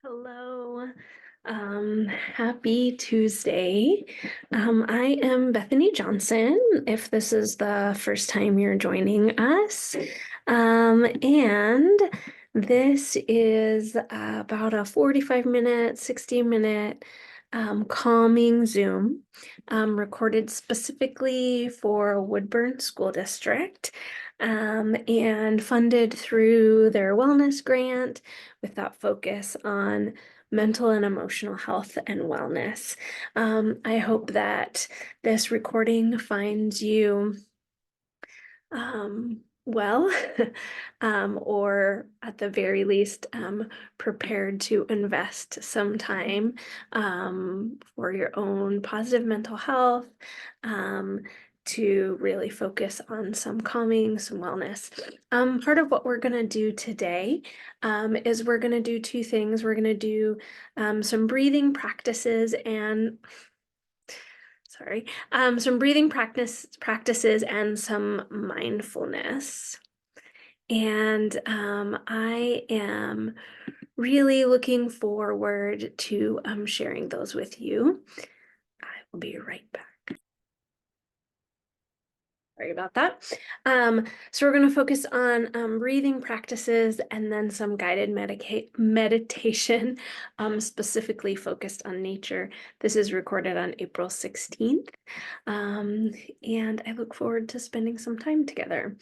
Hello. Happy Tuesday. I am Bethany Johnson, if this is the first time you're joining us. And this is about a 45-minute, 60-minute calming Zoom recorded specifically for Woodburn School District and funded through their wellness grant with that focus on mental and emotional health and wellness. I hope that this recording finds you well, or at the very least, prepared to invest some time for your own positive mental health, to really focus on some calming, some wellness. Part of what we're going to do today is we're going to do two things. We're going to do some breathing practices and some breathing practices and some mindfulness. And I am really looking forward to sharing those with you. I will be right back. Sorry about that. So we're going to focus on breathing practices and then some guided meditation, specifically focused on nature. This is recorded on April 16th, and I look forward to spending some time together.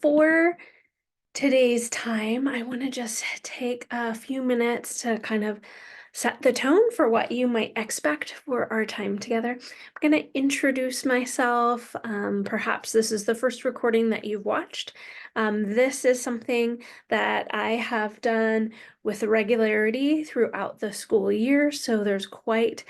For today's time, I want to just take a few minutes to kind of set the tone for what you might expect for our time together. I'm going to introduce myself. Perhaps this is the first recording that you've watched. This is something that I have done with regularity throughout the school year, so there's quite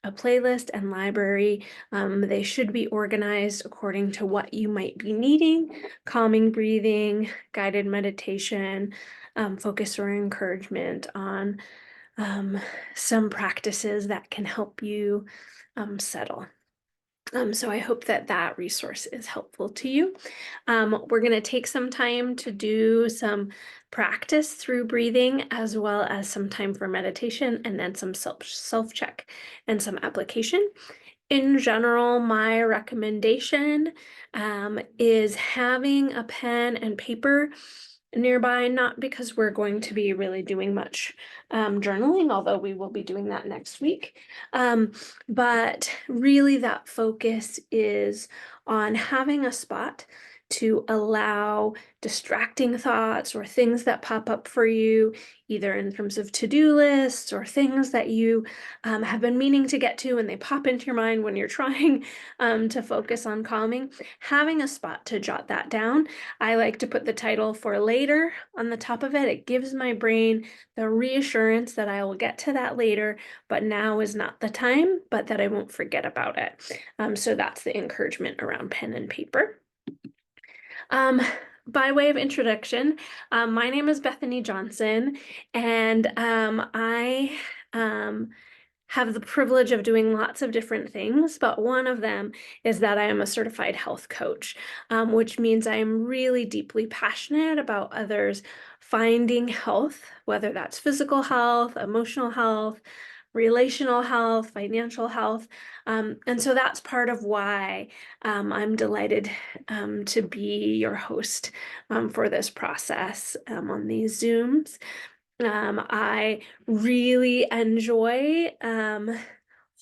a playlist and library. They should be organized according to what you might be needing: calming breathing, guided meditation, focus or encouragement on some practices that can help you settle. So I hope that that resource is helpful to you. We're going to take some time to do some practice through breathing, as well as some time for meditation, and then some self-check and some application. In general, my recommendation is having a pen and paper nearby, not because we're going to be really doing much journaling, although we will be doing that next week. But really that focus is on having a spot to allow distracting thoughts or things that pop up for you, either in terms of to-do lists or things that you have been meaning to get to and they pop into your mind when you're trying to focus on calming. Having a spot to jot that down. I like to put the title "For Later" on the top of it. It gives my brain the reassurance that I will get to that later, but now is not the time, but that I won't forget about it. So that's the encouragement around pen and paper. By way of introduction, my name is Bethany Johnson, and I have the privilege of doing lots of different things, but one of them is that I am a certified health coach, which means I am really deeply passionate about others finding health, whether that's physical health, emotional health, relational health, financial health. And so that's part of why I'm delighted to be your host for this process on these Zooms. I really enjoy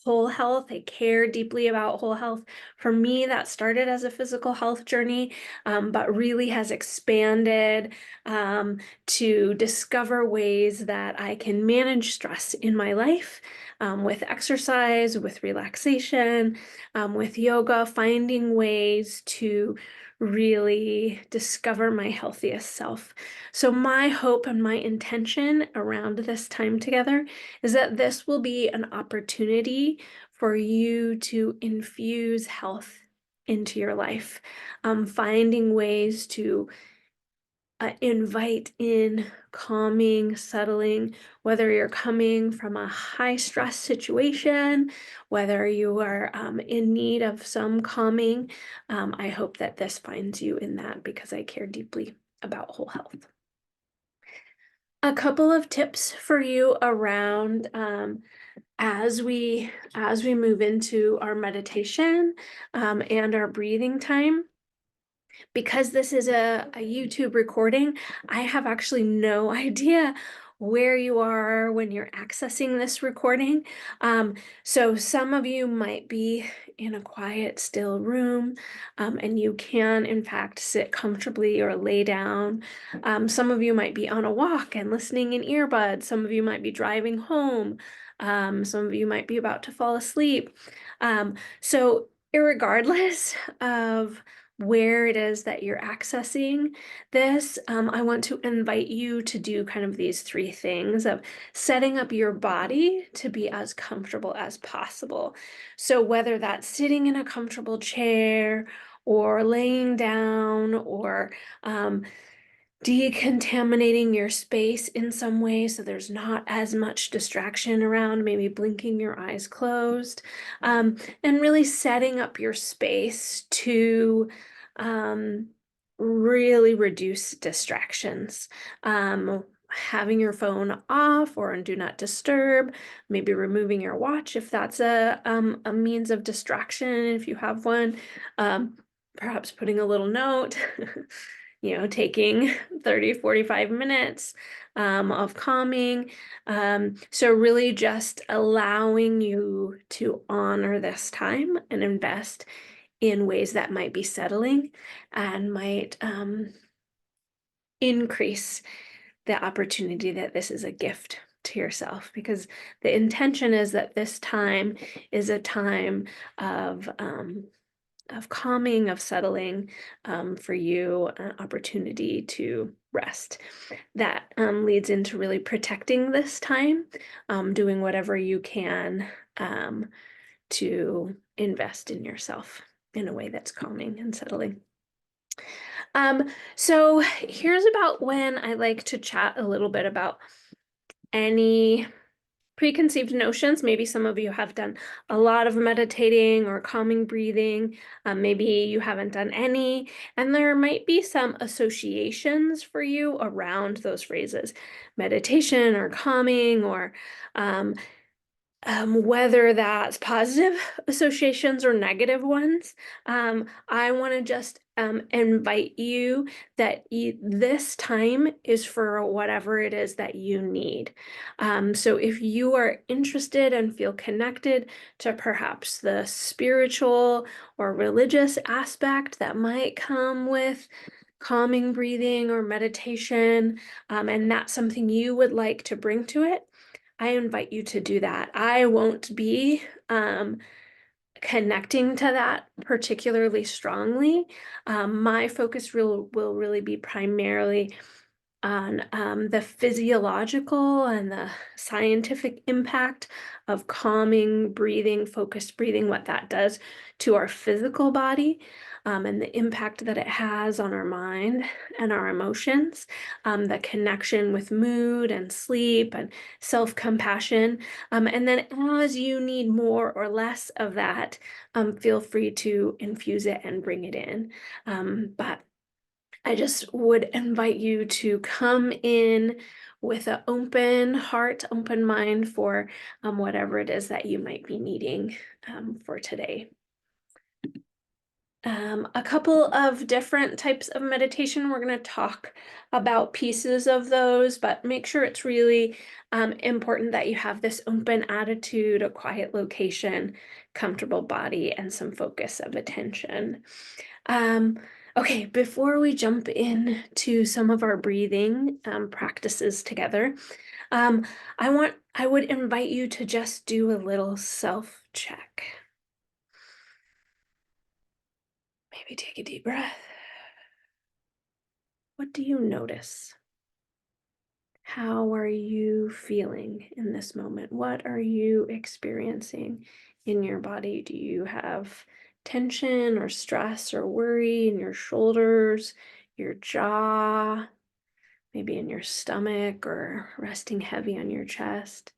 whole health. I care deeply about whole health. For me, that started as a physical health journey, but really has expanded to discover ways that I can manage stress in my life with exercise, with relaxation, with yoga, finding ways to really discover my healthiest self. So my hope and my intention around this time together is that this will be an opportunity for you to infuse health into your life, finding ways to invite in calming, settling, whether you're coming from a high stress situation, whether you are in need of some calming. I hope that this finds you in that, because I care deeply about whole health. A couple of tips for you around as we move into our meditation and our breathing time. Because this is a YouTube recording, I have actually no idea where you are when you're accessing this recording. So some of you might be in a quiet, still room, and you can, in fact, sit comfortably or lay down. Some of you might be on a walk and listening in earbuds. Some of you might be driving home. Some of you might be about to fall asleep. So irregardless of where it is that you're accessing this, I want to invite you to do kind of these three things of setting up your body to be as comfortable as possible. So whether that's sitting in a comfortable chair or laying down or decontaminating your space in some way so there's not as much distraction around, maybe blinking your eyes closed, and really setting up your space to really reduce distractions. Having your phone off or on do not disturb, maybe removing your watch if that's a means of distraction, if you have one, perhaps putting a little note. Taking 30, 45 minutes of calming. So really just allowing you to honor this time and invest in ways that might be settling and might increase the opportunity that this is a gift to yourself, because the intention is that this time is a time of calming, of settling, for you, an opportunity to rest. That leads into really protecting this time, doing whatever you can to invest in yourself in a way that's calming and settling. So here's about when I like to chat a little bit about any preconceived notions. Maybe some of you have done a lot of meditating or calming breathing. Maybe you haven't done any, and there might be some associations for you around those phrases, meditation or calming, or whether that's positive associations or negative ones. I want to just invite you that this time is for whatever it is that you need. So if you are interested and feel connected to perhaps the spiritual or religious aspect that might come with calming breathing or meditation, and that's something you would like to bring to it, I invite you to do that. I won't be connecting to that particularly strongly. My focus will really be primarily on the physiological and the scientific impact of calming breathing, focused breathing, what that does to our physical body, and the impact that it has on our mind and our emotions, the connection with mood and sleep and self-compassion. And then as you need more or less of that, feel free to infuse it and bring it in. But I just would invite you to come in with an open heart, open mind for whatever it is that you might be needing for today. A couple of different types of meditation. We're going to talk about pieces of those, but make sure it's really important that you have this open attitude, a quiet location, comfortable body, and some focus of attention. Okay, before we jump into some of our breathing practices together, I would invite you to just do a little self-check. Maybe take a deep breath. What do you notice? How are you feeling in this moment? What are you experiencing in your body? Do you have tension or stress or worry in your shoulders, your jaw, maybe in your stomach, or resting heavy on your chest?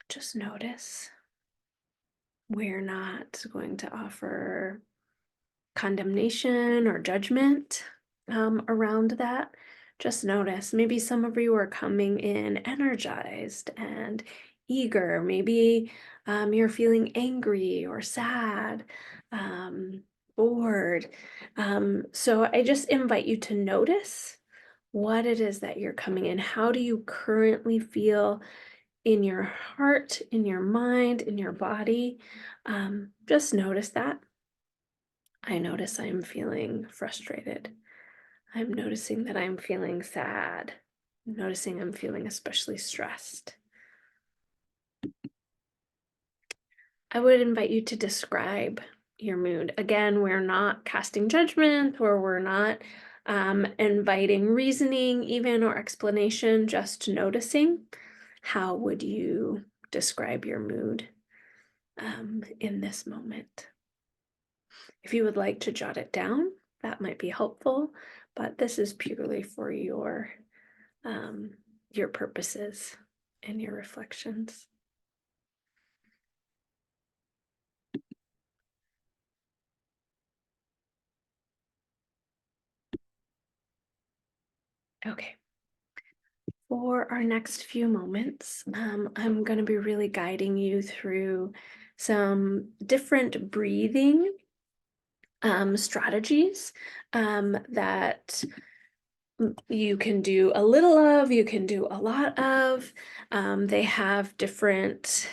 Just notice. We're not going to offer condemnation or judgment around that. Just notice. Maybe some of you are coming in energized and eager. Maybe you're feeling angry or sad, um, bored. So I just invite you to notice what it is that you're coming in. How do you currently feel in your heart, in your mind, in your body? Just notice that. I notice I'm feeling frustrated. I'm noticing that I'm feeling sad. I'm noticing I'm feeling especially stressed. I would invite you to describe your mood. Again, we're not casting judgment, or we're not inviting reasoning even, or explanation, just noticing. How would you describe your mood in this moment? If you would like to jot it down, that might be helpful, but this is purely for your purposes and your reflections. Okay. For our next few moments, I'm going to be really guiding you through some different breathing strategies that you can do a little of, you can do a lot of. They have different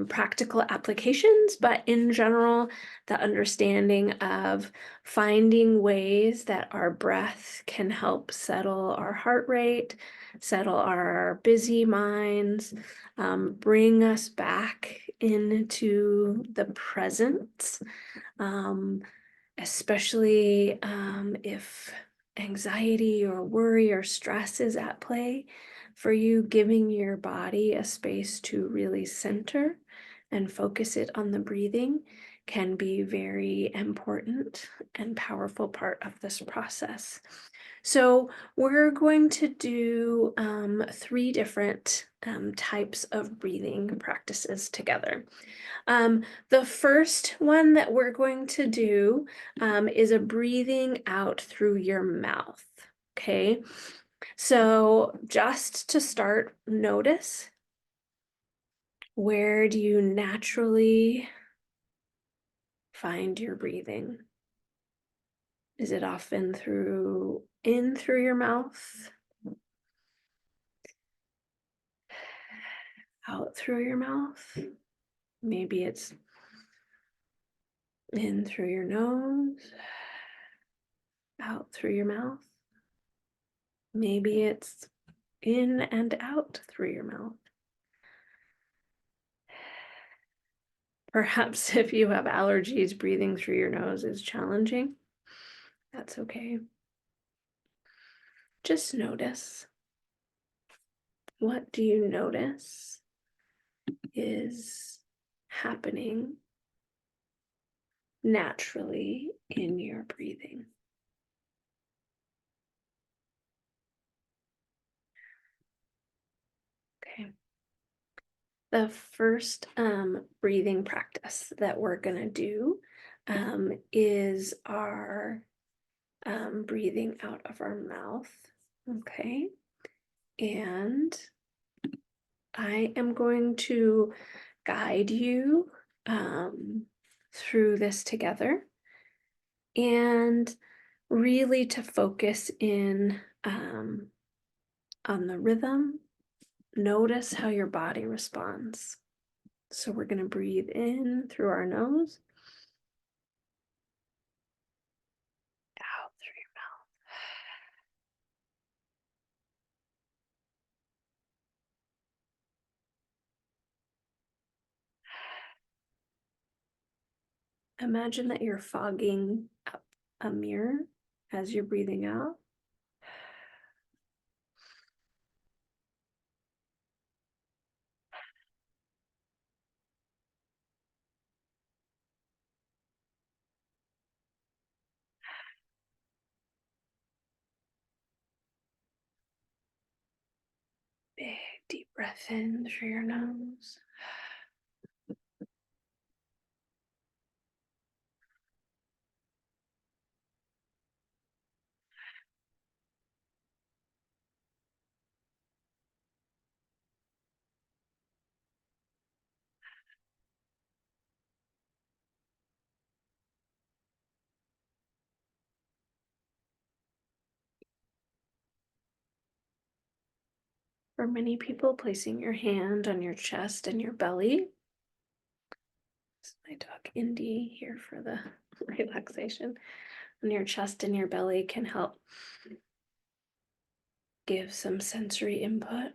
practical applications, but in general, the understanding of finding ways that our breath can help settle our heart rate, settle our busy minds, bring us back into the present, especially if anxiety or worry or stress is at play. For you, giving your body a space to really center and focus it on the breathing can be very important and powerful part of this process. So we're going to do 3 different types of breathing practices together. The first one that we're going to do is a breathing out through your mouth. Okay, so just to start, notice, where do you naturally find your breathing? Is it often in through your mouth, out through your mouth? Maybe it's in through your nose, out through your mouth. Maybe it's in and out through your mouth. Perhaps if you have allergies, breathing through your nose is challenging. That's okay. Just notice. What do you notice is happening naturally in your breathing? Okay. The first breathing practice that we're going to do is our breathing out of our mouth. Okay. And I am going to guide you through this together, and really to focus in on the rhythm. Notice how your body responds. So we're going to breathe in through our nose, out through your mouth. Imagine that you're fogging up a mirror as you're breathing out. Big deep breath in through your nose. for many people, placing your hand on your chest and your belly. This is my dog Indy here for the relaxation. On your chest and your belly can help give some sensory input.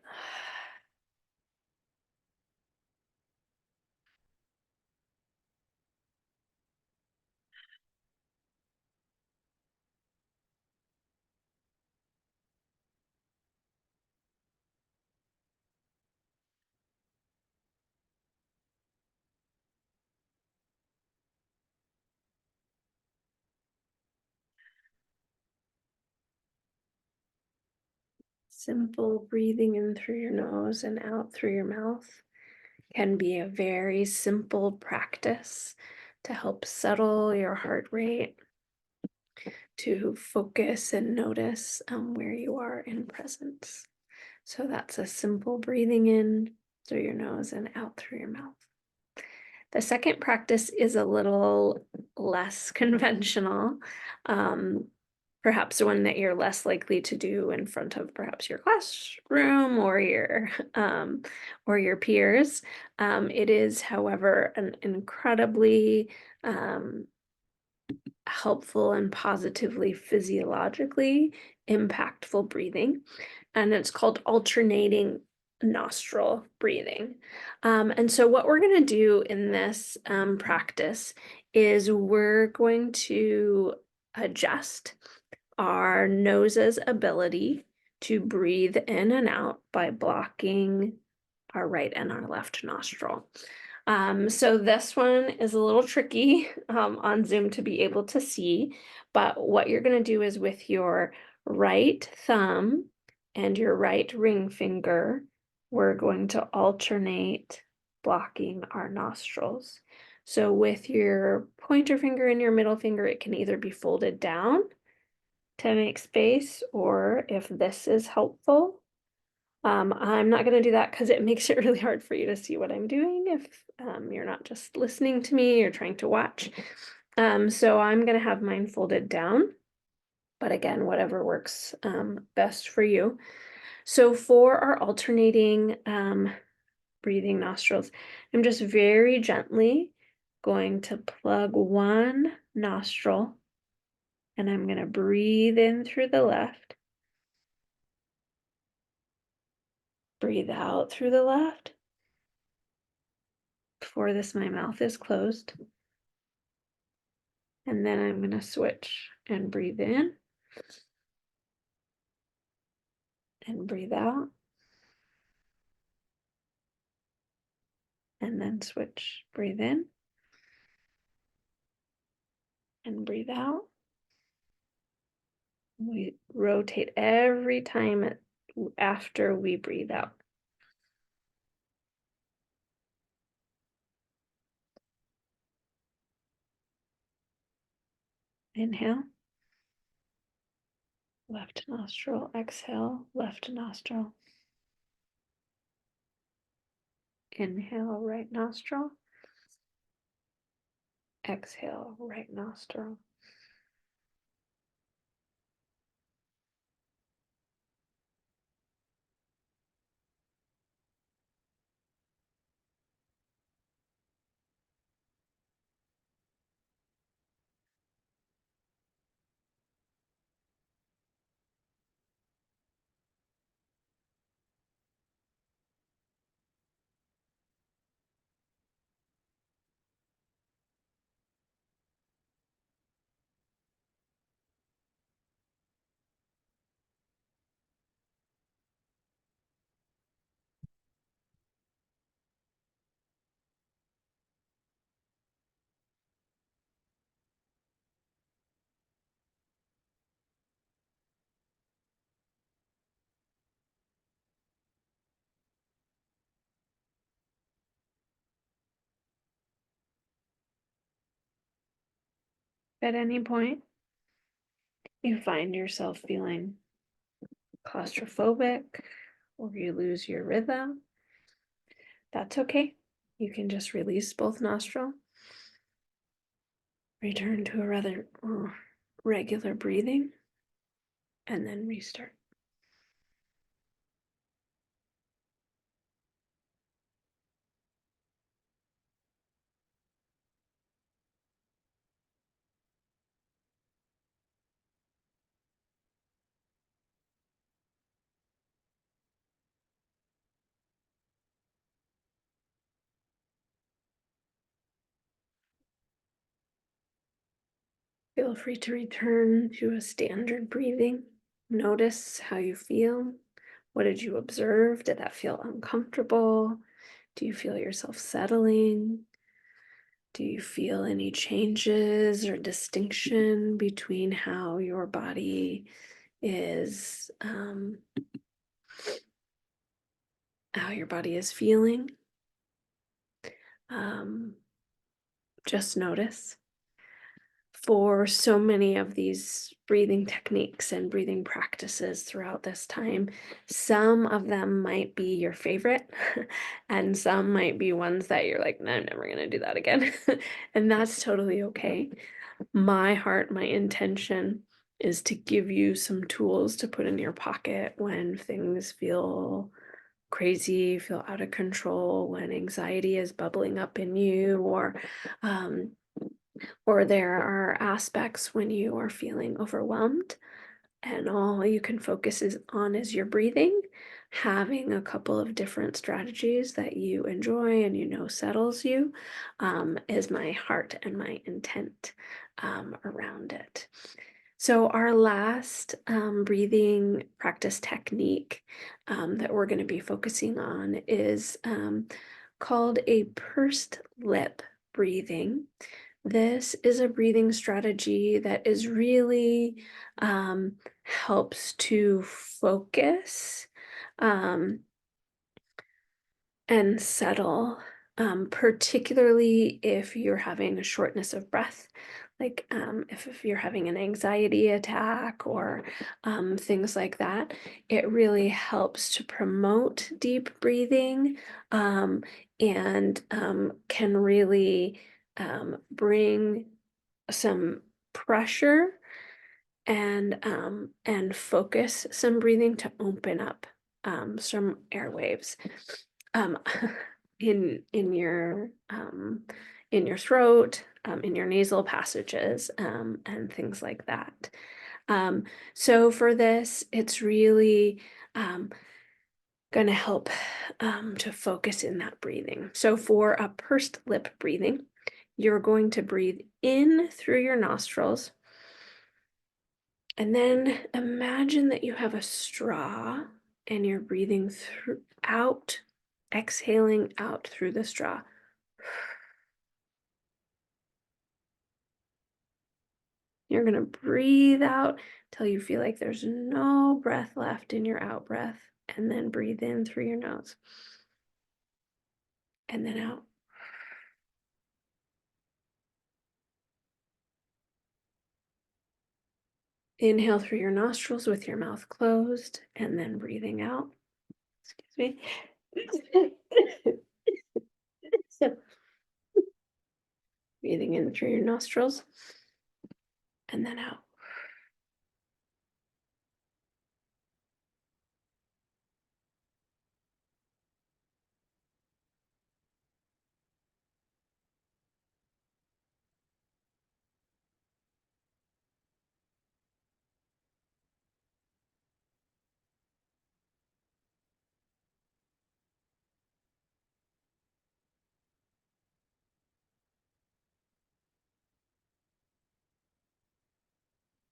Simple breathing in through your nose and out through your mouth can be a very simple practice to help settle your heart rate, to focus and notice where you are in presence. So that's a simple breathing in through your nose and out through your mouth. The second practice is a little less conventional, perhaps one that you're less likely to do in front of perhaps your classroom or your peers. It is, however, an incredibly helpful and positively physiologically impactful breathing, and it's called alternating nostril breathing. And so what we're going to do in this practice is we're going to adjust our nose's ability to breathe in and out by blocking our right and our left nostril. So this one is a little tricky on Zoom to be able to see, but what you're going to do is with your right thumb and your right ring finger, we're going to alternate blocking our nostrils. So with your pointer finger and your middle finger, it can either be folded down to make space, or if this is helpful, I'm not going to do that because it makes it really hard for you to see what I'm doing if you're not just listening to me, you're trying to watch. So I'm going to have mine folded down, but again, whatever works best for you. So for our alternating breathing nostrils, I'm just very gently going to plug one nostril, and I'm going to breathe in through the left. Breathe out through the left. For this, my mouth is closed. And then I'm going to switch and breathe in and breathe out. And then switch, breathe in and breathe out. We rotate every time after we breathe out. Inhale, left nostril, exhale, left nostril. Inhale, right nostril. Exhale, right nostril. At any point, you find yourself feeling claustrophobic or you lose your rhythm, that's okay. You can just release both nostrils, return to a rather regular breathing, and then restart. Feel free to return to a standard breathing. Notice how you feel. What did you observe? Did that feel uncomfortable? Do you feel yourself settling? Do you feel any changes or distinction between how your body is, feeling? Um, just notice. For so many of these breathing techniques and breathing practices throughout this time, some of them might be your favorite, and some might be ones that you're like, no, I'm never going to do that again. And that's totally okay. My heart, my intention is to give you some tools to put in your pocket when things feel crazy, feel out of control, when anxiety is bubbling up in you, um, or there are aspects when you are feeling overwhelmed and all you can focus is your breathing. Having a couple of different strategies that you enjoy and settles you is my heart and my intent around it. So our last breathing practice technique that we're going to be focusing on is called a pursed lip breathing. This is a breathing strategy that is really helps to focus um, and settle, particularly if you're having a shortness of breath, like if you're having an anxiety attack or things like that. It really helps to promote deep breathing and can really bring some pressure and focus some breathing to open up some airwaves um, in your throat, in your nasal passages, and things like that. Um, so for this, it's really going to help to focus in that breathing. So for a pursed lip breathing, you're going to breathe in through your nostrils. And then imagine that you have a straw and you're breathing out, exhaling out through the straw. You're going to breathe out till you feel like there's no breath left in your out breath, and then breathe in through your nose and then out. Inhale through your nostrils with your mouth closed and then breathing out. Excuse me. So, breathing in through your nostrils and then out.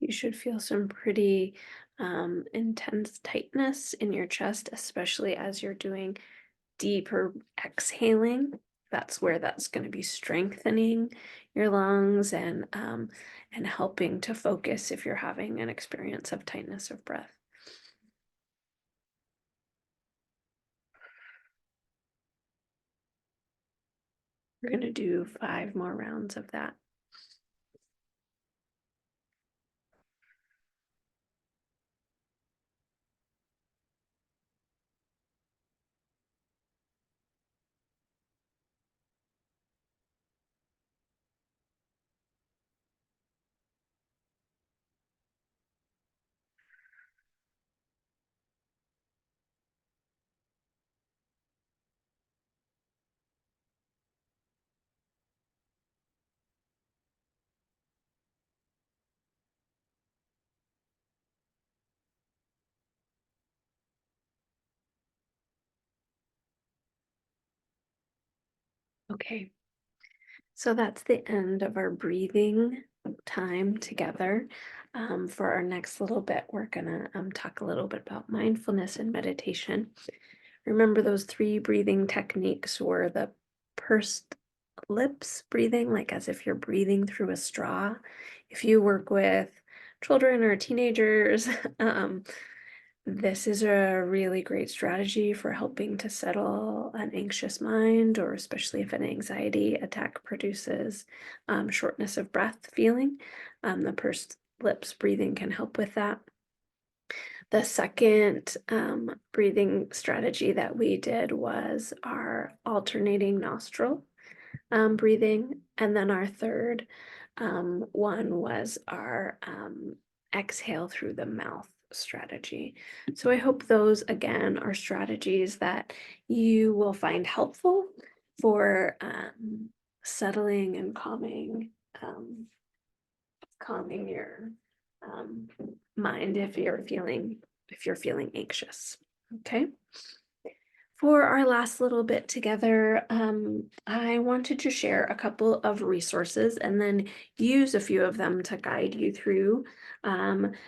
You should feel some pretty intense tightness in your chest, especially as you're doing deeper exhaling. That's where that's going to be strengthening your lungs and helping to focus if you're having an experience of tightness of breath. We're going to do 5 more rounds of that. Okay, so that's the end of our breathing time together. For our next little bit, we're gonna talk a little bit about mindfulness and meditation. Remember those 3 breathing techniques were the pursed lips breathing, like as if you're breathing through a straw. If you work with children or teenagers, this is a really great strategy for helping to settle an anxious mind, or especially if an anxiety attack produces shortness of breath feeling. The pursed lips breathing can help with that. The second breathing strategy that we did was our alternating nostril breathing. And then our third one was our exhale through the mouth strategy. So I hope those, again, are strategies that you will find helpful for settling and calming your mind if you're feeling anxious. Okay. For our last little bit together, I wanted to share a couple of resources and then use a few of them to guide you through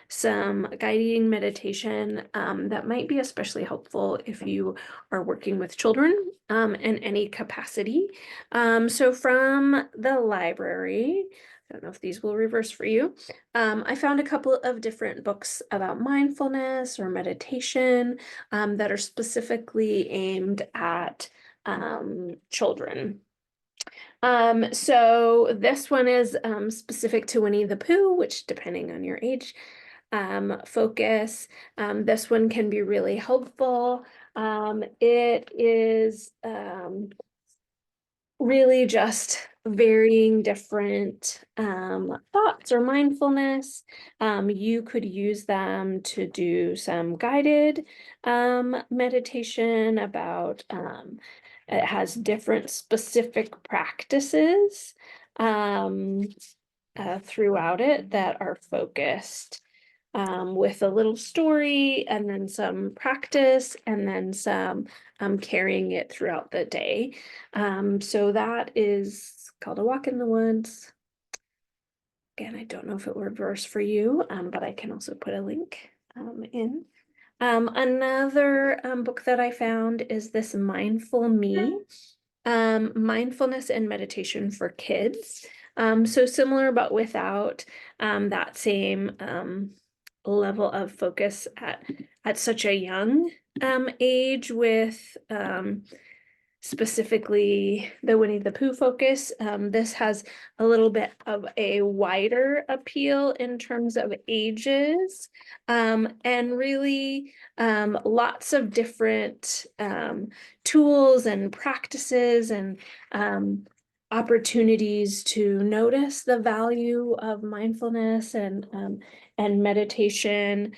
some guiding meditation that might be especially helpful if you are working with children in any capacity. So from the library, I don't know if these will reverse for you. I found a couple of different books about mindfulness or meditation that are specifically aimed at children. So this one is specific to Winnie the Pooh, which, depending on your age, focus. This one can be really helpful. It is really just varying different thoughts or mindfulness. You could use them to do some guided meditation about, it has different specific practices throughout it that are focused with a little story and then some practice and then some carrying it throughout the day. So that is called A Walk in the Woods. Again, I don't know if it will reverse for you, but I can also put a link in. Another book that I found is this Mindful Me, Mindfulness and Meditation for Kids. So similar, but without that same level of focus at such a young age, with specifically the Winnie the Pooh focus. This has a little bit of a wider appeal in terms of ages, and really lots of different tools and practices and opportunities to notice the value of mindfulness and meditation,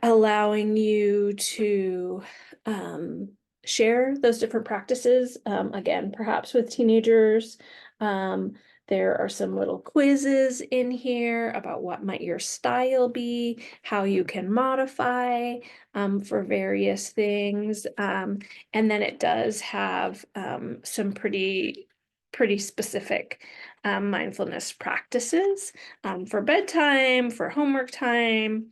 allowing you to share those different practices, again, perhaps with teenagers. There are some little quizzes in here about what might your style be, how you can modify for various things. And then it does have some pretty specific mindfulness practices for bedtime, for homework time.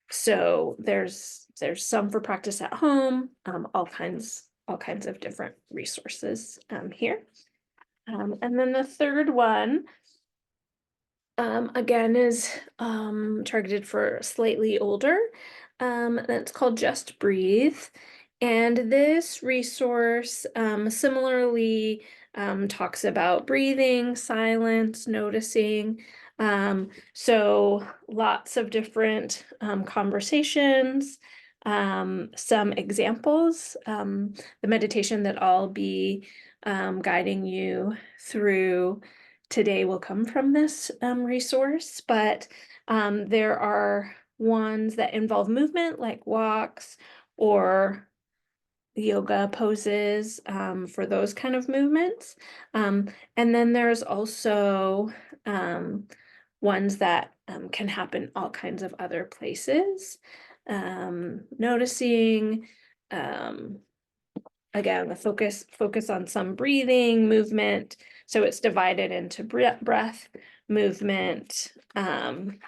So there's some for practice at home, all kinds of different resources here. And then the third one, again, is targeted for slightly older. That's called Just Breathe. And this resource similarly talks about breathing, silence, noticing. So lots of different conversations, some examples. The meditation that I'll be guiding you through today will come from this resource, but there are ones that involve movement, like walks or yoga poses for those kind of movements. And then there's also ones that can happen all kinds of other places. Noticing again, the focus on some breathing, movement. So it's divided into breath, movement, and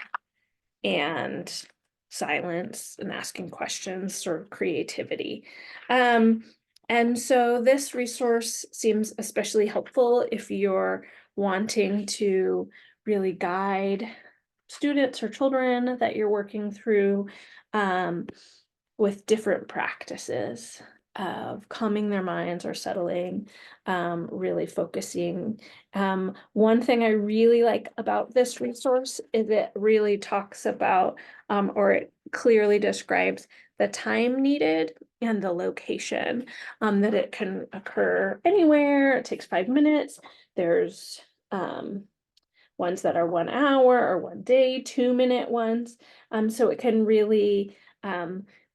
silence and asking questions, sort of creativity. And so this resource seems especially helpful if you're wanting to really guide students or children that you're working through with different practices of calming their minds or settling, really focusing. One thing I really like about this resource is it really talks about, or it clearly describes the time needed and the location, that it can occur anywhere. It takes 5 minutes. There's ones that are 1 hour or 1 day, 2-minute ones. So it can really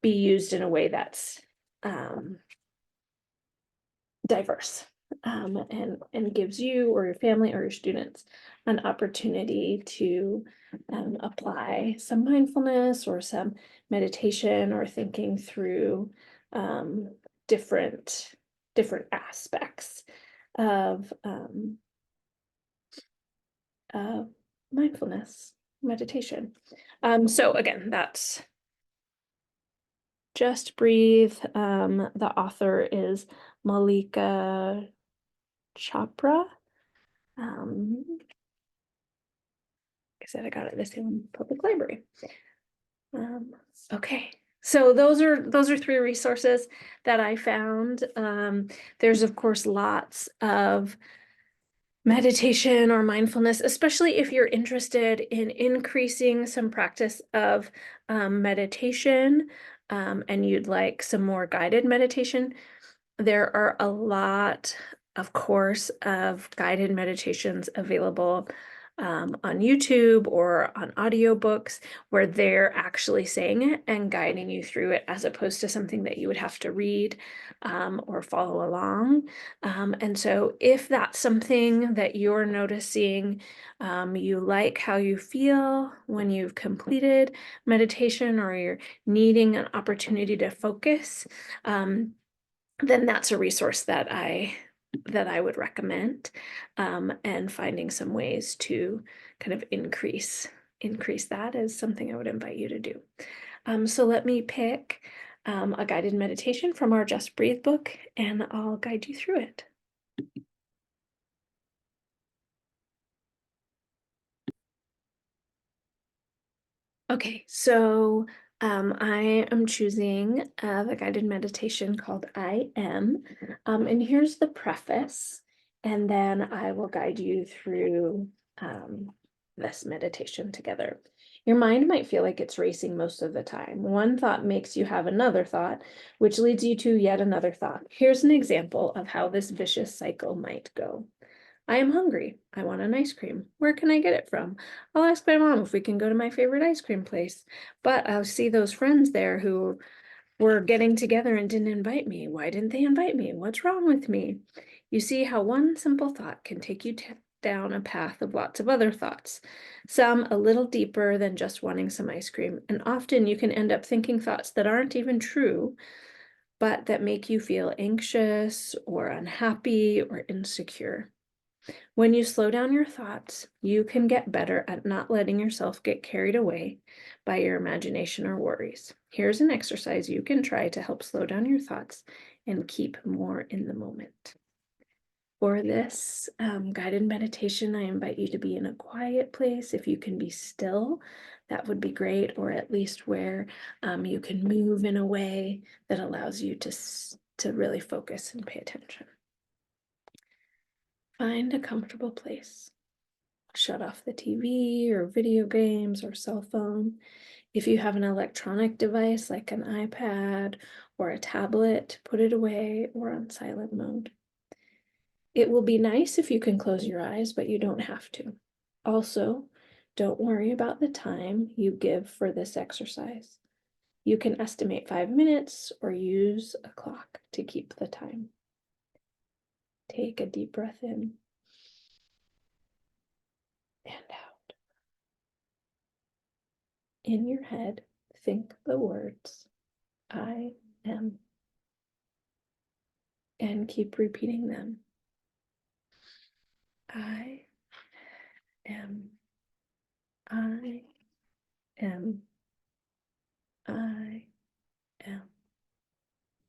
be used in a way that's diverse, and gives you or your family or your students an opportunity to apply some mindfulness or some meditation or thinking through different aspects of mindfulness meditation. So again, that's Just Breathe. The author is Malika Chopra. I said I got it this in public library. Okay, so those are 3 resources that I found. There's of course lots of meditation or mindfulness, especially if you're interested in increasing some practice of meditation, and you'd like some more guided meditation. There are a lot, of course, of guided meditations available on YouTube or on audiobooks where they're actually saying it and guiding you through it, as opposed to something that you would have to read or follow along. And so if that's something that you're noticing, you like how you feel when you've completed meditation, or you're needing an opportunity to focus, then that's a resource that I would recommend, and finding some ways to kind of increase that is something I would invite you to do. So let me pick a guided meditation from our Just Breathe book, and I'll guide you through it. Okay, so I am choosing the guided meditation called I Am. And here's the preface, and then I will guide you through this meditation together. Your mind might feel like it's racing most of the time. One thought makes you have another thought, which leads you to yet another thought. Here's an example of how this vicious cycle might go. I am hungry. I want an ice cream. Where can I get it from? I'll ask my mom if we can go to my favorite ice cream place. But I'll see those friends there who were getting together and didn't invite me. Why didn't they invite me? What's wrong with me? You see how one simple thought can take you down a path of lots of other thoughts, some a little deeper than just wanting some ice cream. And often you can end up thinking thoughts that aren't even true, but that make you feel anxious or unhappy or insecure. When you slow down your thoughts, you can get better at not letting yourself get carried away by your imagination or worries. Here's an exercise you can try to help slow down your thoughts and keep more in the moment. For this guided meditation, I invite you to be in a quiet place. If you can be still, that would be great, or at least where you can move in a way that allows you to really focus and pay attention. Find a comfortable place. Shut off the TV or video games or cell phone. If you have an electronic device like an iPad or a tablet, put it away or on silent mode. It will be nice if you can close your eyes, but you don't have to. Also, don't worry about the time you give for this exercise. You can estimate 5 minutes or use a clock to keep the time. Take a deep breath in and out. In your head, think the words, I am. and keep repeating them. I am, I am, I am.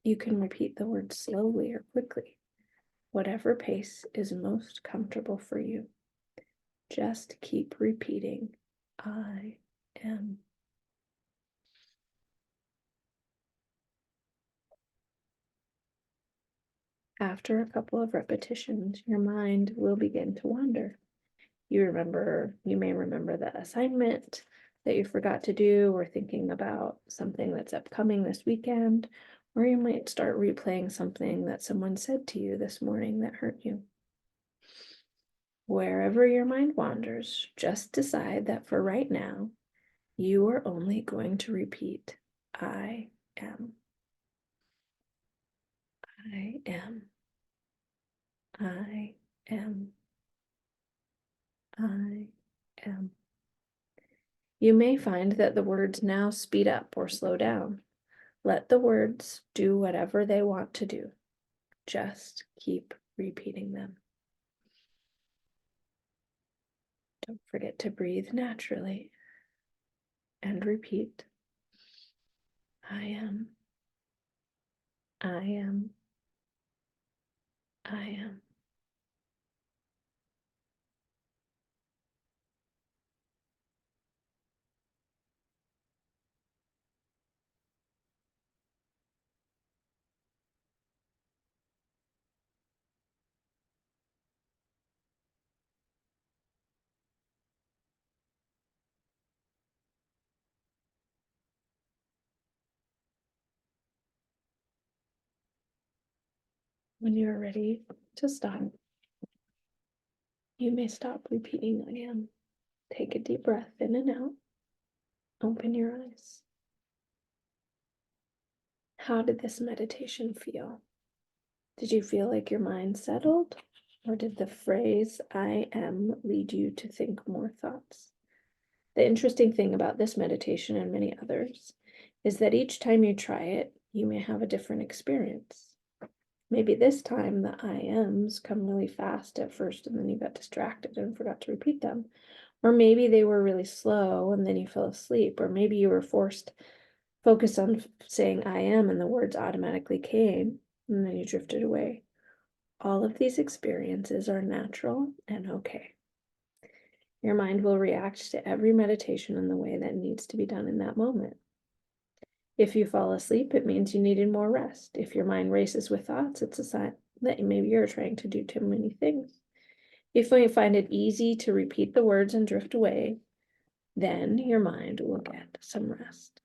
You can repeat the words slowly or quickly, whatever pace is most comfortable for you. Just keep repeating, I am. After a couple of repetitions, your mind will begin to wander. You may remember the assignment that you forgot to do, or thinking about something that's upcoming this weekend, or you might start replaying something that someone said to you this morning that hurt you. Wherever your mind wanders, just decide that for right now, you are only going to repeat, I am. I am. I am. I am. You may find that the words now speed up or slow down. Let the words do whatever they want to do. Just keep repeating them. Don't forget to breathe naturally and repeat, I am. I am. I am. When you are ready to stop, you may stop repeating, I am. Take a deep breath in and out. Open your eyes. How did this meditation feel? Did you feel like your mind settled? Or did the phrase I am lead you to think more thoughts? The interesting thing about this meditation and many others is that each time you try it, you may have a different experience. Maybe this time the I ams come really fast at first and then you got distracted and forgot to repeat them. Or maybe they were really slow and then you fell asleep. Or maybe you were forced focus on saying I am and the words automatically came and then you drifted away. All of these experiences are natural and okay. Your mind will react to every meditation in the way that needs to be done in that moment. If you fall asleep, it means you needed more rest. If your mind races with thoughts, it's a sign that maybe you're trying to do too many things. If you find it easy to repeat the words and drift away, then your mind will get some rest.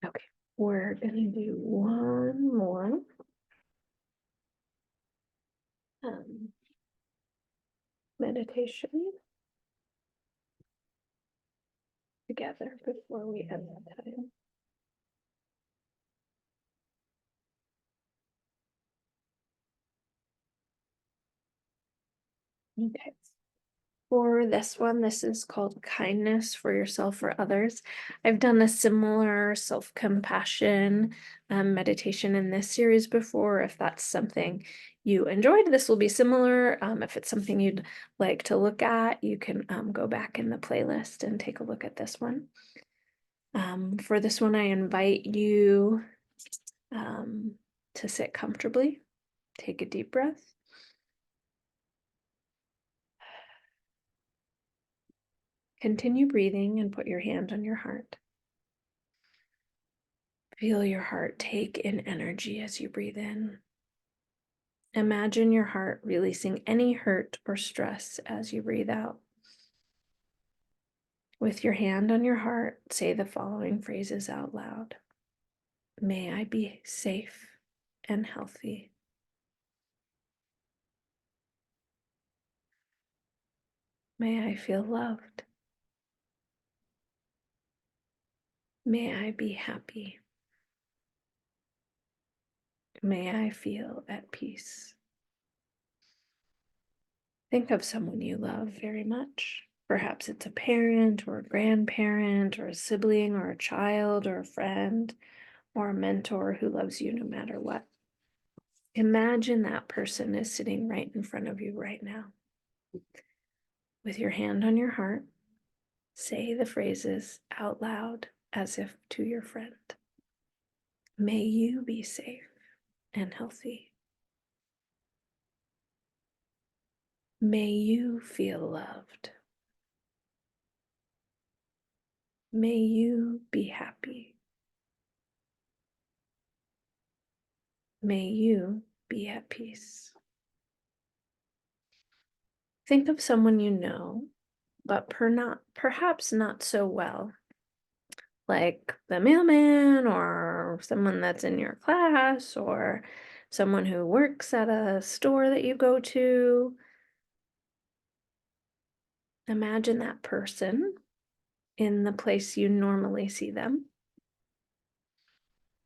Okay, we're going to do one more meditation together before we end the time. Okay. For this one, this is called kindness for yourself or others. I've done a similar self-compassion meditation in this series before. If that's something you enjoyed, this will be similar. If it's something you'd like to look at, you can go back in the playlist and take a look at this one. For this one, I invite you to sit comfortably. Take a deep breath. Continue breathing and put your hand on your heart. Feel your heart take in energy as you breathe in. Imagine your heart releasing any hurt or stress as you breathe out. With your hand on your heart, say the following phrases out loud. May I be safe and healthy. May I feel loved. May I be happy. May I feel at peace. Think of someone you love very much Perhaps it's a parent or a grandparent or a sibling or a child or a friend or a mentor who loves you no matter what. Imagine that person is sitting right in front of you right now. With your hand on your heart, say the phrases out loud as if to your friend. May you be safe and healthy. May you feel loved. May you be happy. May you be at peace. Think of someone you know, but perhaps not so well, like the mailman or someone that's in your class or someone who works at a store that you go to. Imagine that person in the place you normally see them.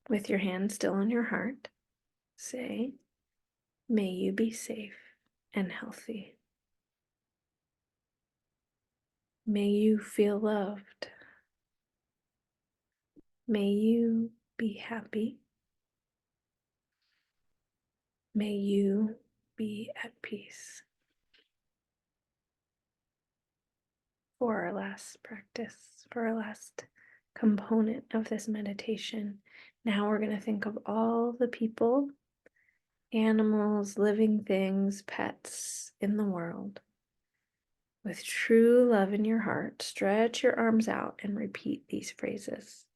With your hand still on your heart, say, may you be safe and healthy. May you feel loved. May you be happy. May you be at peace. For our last practice, for our last component of this meditation, now we're going to think of all the people, animals, living things, pets in the world. With true love in your heart, stretch your arms out and repeat these phrases.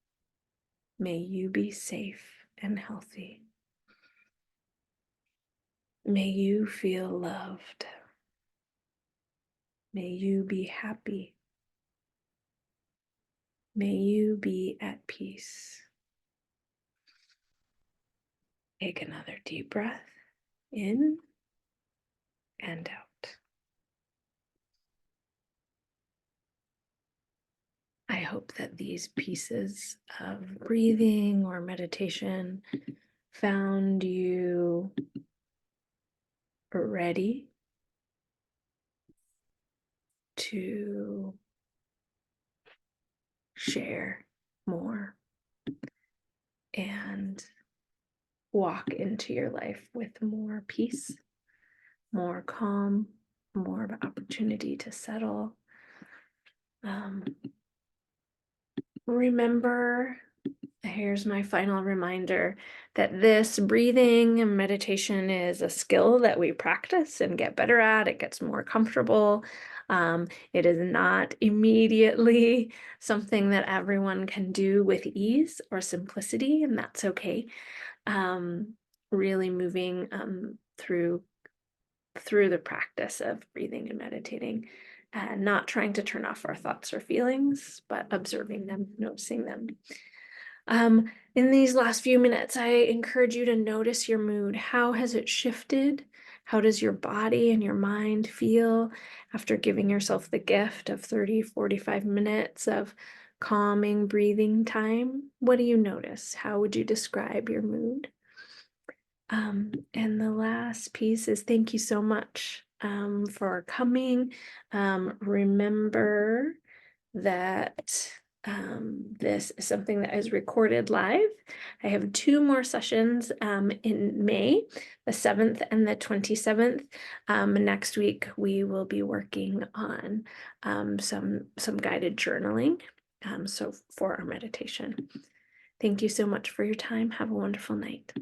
May you be safe and healthy. May you feel loved. May you be happy. May you be at peace. Take another deep breath in and out. I hope that these pieces of breathing or meditation found you ready to share more and walk into your life with more peace, more calm, more opportunity to settle. Remember, here's my final reminder, that this breathing and meditation is a skill that we practice and get better at. It gets more comfortable. It is not immediately something that everyone can do with ease or simplicity, and that's okay. Really moving through the practice of breathing and meditating, and not trying to turn off our thoughts or feelings, but observing them, noticing them. In these last few minutes, I encourage you to notice your mood. How has it shifted? How does your body and your mind feel after giving yourself the gift of 30, 45 minutes of calming breathing time? What do you notice? How would you describe your mood? And the last piece is thank you so much for coming. Remember that this is something that is recorded live. I have 2 more sessions in May, the 7th and the 27th. Next week, we will be working on some guided journaling, so for our meditation. Thank you so much for your time. Have a wonderful night.